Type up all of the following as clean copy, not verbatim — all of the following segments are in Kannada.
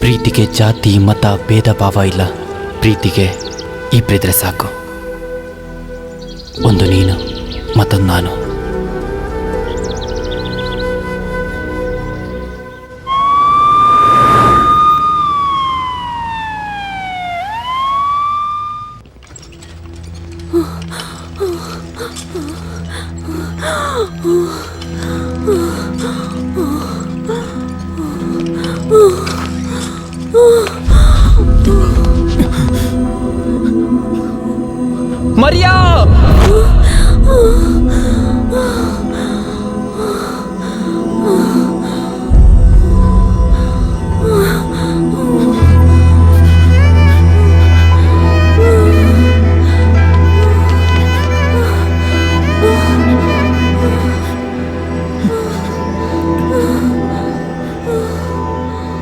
ಪ್ರೀತಿಗೆ ಜಾತಿ ಮತ ಭೇದ ಭಾವ ಇಲ್ಲ. ಪ್ರೀತಿಗೆ ಇಬ್ಬರಿದ್ರೆ ಸಾಕು. ಒಂದು ನೀನು ಮತ್ತೊಂದು ನಾನು. ಮರಿಯಾ,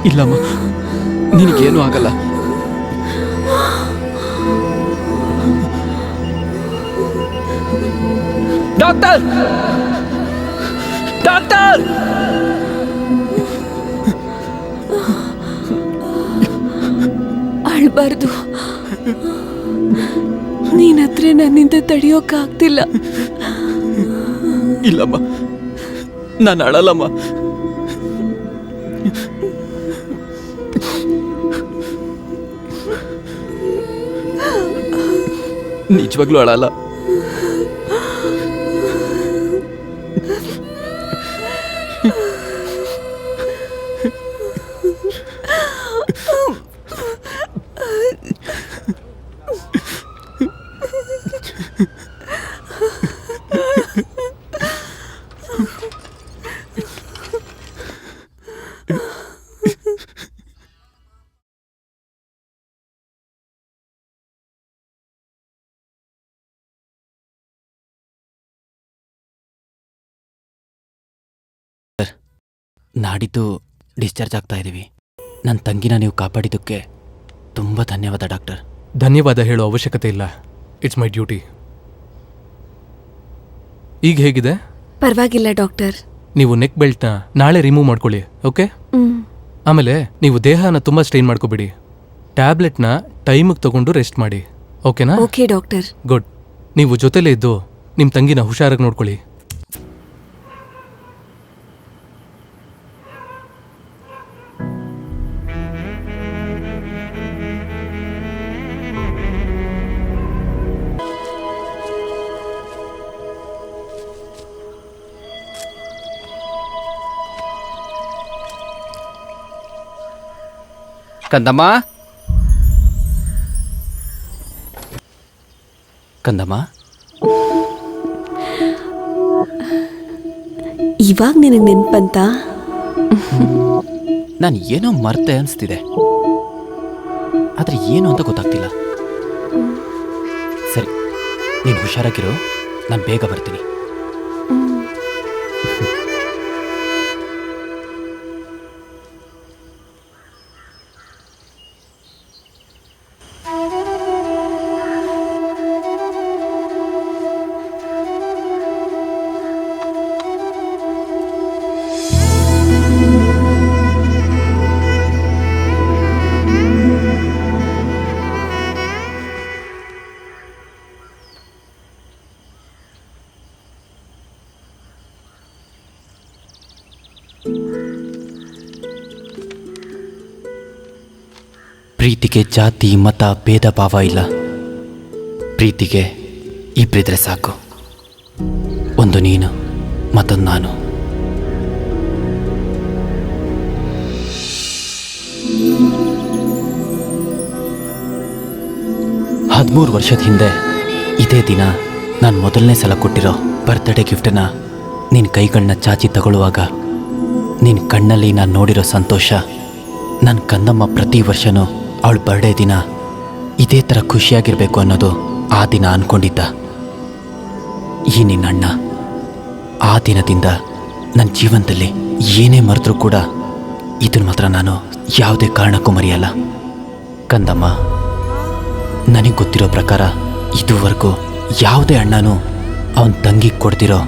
ಇಲ್ಲಮ್ಮ, ನಿನಗೇನು ಆಗಲ್ಲ. Doctor, doctor! ಅಳ್ಬಾರ್ದು. ನೀನತ್ರ ನನ್ನಿಂದ ತಡೆಯೋಕ್ಕಾಗ್ತಿಲ್ಲ. ಇಲ್ಲಮ್ಮ, ನಾನು ಅಳಲ್ಲಮ್ಮ. ನಿಜವಾಗ್ಲೂ ಅಳಲ್ಲ. ನಾಡಿದ್ದು ಡಿಸ್ಚಾರ್ಜ್ ಆಗ್ತಾ ಇದ್ದೀವಿ. ನನ್ನ ತಂಗಿನ ನೀವು ಕಾಪಾಡಿದ್ದಕ್ಕೆ ತುಂಬ ಧನ್ಯವಾದ ಡಾಕ್ಟರ್. ಧನ್ಯವಾದ ಹೇಳೋ ಅವಶ್ಯಕತೆ ಇಲ್ಲ. It's my duty. ಈಗ ಹೇಗಿದೆ? ಪರವಾಗಿಲ್ಲ ಡಾಕ್ಟರ್. ನೀವು ನೆಕ್ ಬೆಲ್ಟ್ನ ನಾಳೆ ರಿಮೂವ್ ಮಾಡ್ಕೊಳ್ಳಿ, ಓಕೆ? ಆಮೇಲೆ ನೀವು ದೇಹನ ತುಂಬ ಸ್ಟ್ರೈನ್ ಮಾಡ್ಕೋಬೇಡಿ. ಟ್ಯಾಬ್ಲೆಟ್ನ ಟೈಮಿಗೆ ತಗೊಂಡು ರೆಸ್ಟ್ ಮಾಡಿ, ಓಕೆನಾ? Okay doctor. ಗುಡ್. ನೀವು ಜೊತೆಲೇ ಇದ್ದು ನಿಮ್ಮ ತಂಗಿನ ಹುಷಾರಾಗಿ ನೋಡ್ಕೊಳ್ಳಿ. ಕಂದಮ್ಮ, ಕಂದಮ್ಮ, ಇವಾಗ ನಿನಗೆ ನೆನ್ಪಂತ? ನಾನು ಏನೋ ಮರ್ತೆ ಅನಿಸ್ತಿದೆ, ಆದರೆ ಏನು ಅಂತ ಗೊತ್ತಾಗ್ತಿಲ್ಲ. ಸರಿ, ನೀನು ಹುಷಾರಾಗಿರೋ, ನಾನು ಬೇಗ ಬರ್ತೀನಿ. ಪ್ರೀತಿಗೆ ಜಾತಿ ಮತ ಭೇದ ಭಾವ ಇಲ್ಲ. ಪ್ರೀತಿಗೆ ಇಬ್ಬರಿದ್ರೆ ಸಾಕು. ಒಂದು ನೀನು ಮತ್ತೊಂದು ನಾನು. ಹದಿಮೂರು ವರ್ಷದ ಹಿಂದೆ ಇದೇ ದಿನ ನಾನು ಮೊದಲನೇ ಸಲ ಕೊಟ್ಟಿರೋ ಬರ್ತ್ಡೇ ಗಿಫ್ಟನ್ನ ನಿನ್ನ ಕೈಗಳನ್ನ ಚಾಚಿ ತಗೊಳ್ಳುವಾಗ ನಿನ್ನ ಕಣ್ಣಲ್ಲಿ ನಾನು ನೋಡಿರೋ ಸಂತೋಷ, ನನ್ನ ಕಂದಮ್ಮ ಪ್ರತಿ ವರ್ಷವೂ ಅವಳ ಬರ್ಡೇ ದಿನ ಇದೇ ಥರ ಖುಷಿಯಾಗಿರಬೇಕು ಅನ್ನೋದು ಆ ದಿನ ಅಂದ್ಕೊಂಡಿದ್ದ. ಈ ನಿನ್ನ ಅಣ್ಣ ಆ ದಿನದಿಂದ ನನ್ನ ಜೀವನದಲ್ಲಿ ಏನೇ ಮರೆದ್ರೂ ಕೂಡ ಇದನ್ನು ಮಾತ್ರ ನಾನು ಯಾವುದೇ ಕಾರಣಕ್ಕೂ ಮರೆಯಲ್ಲ. ಕಂದಮ್ಮ, ನನಗೆ ಗೊತ್ತಿರೋ ಪ್ರಕಾರ ಇದುವರೆಗೂ ಯಾವುದೇ ಅಣ್ಣನೂ ಅವನ ತಂಗಿಗೆ ಕೊಡ್ತಿರೋ,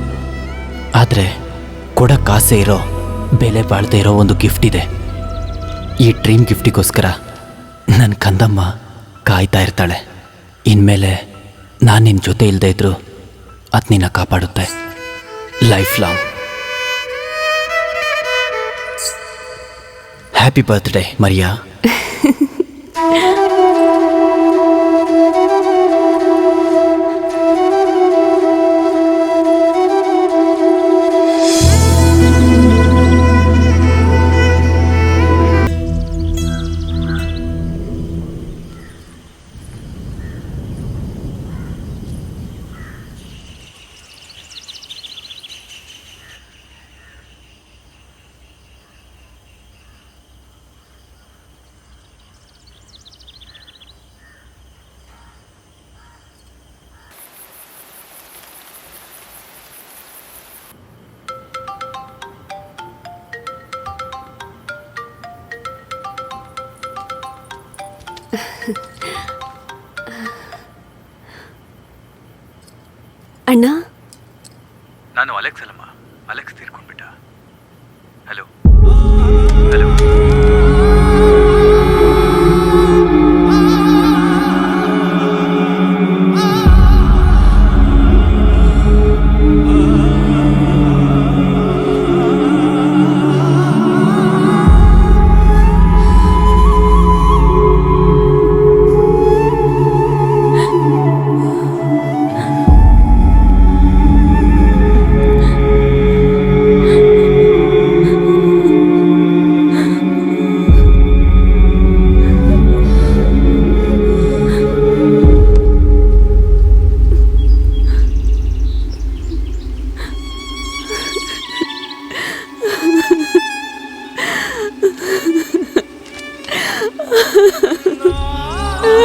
ಆದರೆ ಕೊಡೋಕ್ಕಾಸೆ ಇರೋ, ಬೆಲೆ ಬಾಳ್ದೇ ಇರೋ ಒಂದು ಗಿಫ್ಟ್ ಇದೆ. ಈ ಡ್ರೀಮ್ ಗಿಫ್ಟಿಗೋಸ್ಕರ ನನ್ನ ಕಂದಮ್ಮ ಕಾಯ್ತಾ ಇರ್ತಾಳೆ. ಇನ್ಮೇಲೆ ನಾನು ನಿನ್ನ ಜೊತೆ ಇಲ್ಲದೆ ಇದ್ರು ಅದು ನಿನ್ನ ಕಾಪಾಡುತ್ತೆ life long. Happy birthday Maria. ಅಣ್ಣ, ನಾನು ಅಲೆಕ್ಸ್ ಅಲ್ಲಮ್ಮ. ಅಲೆಕ್ಸ್ ತೀರ್ಕೊಂಡ್ಬಿಟ್ಟ. Hello hello.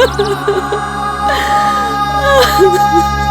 Ha ha ha ha!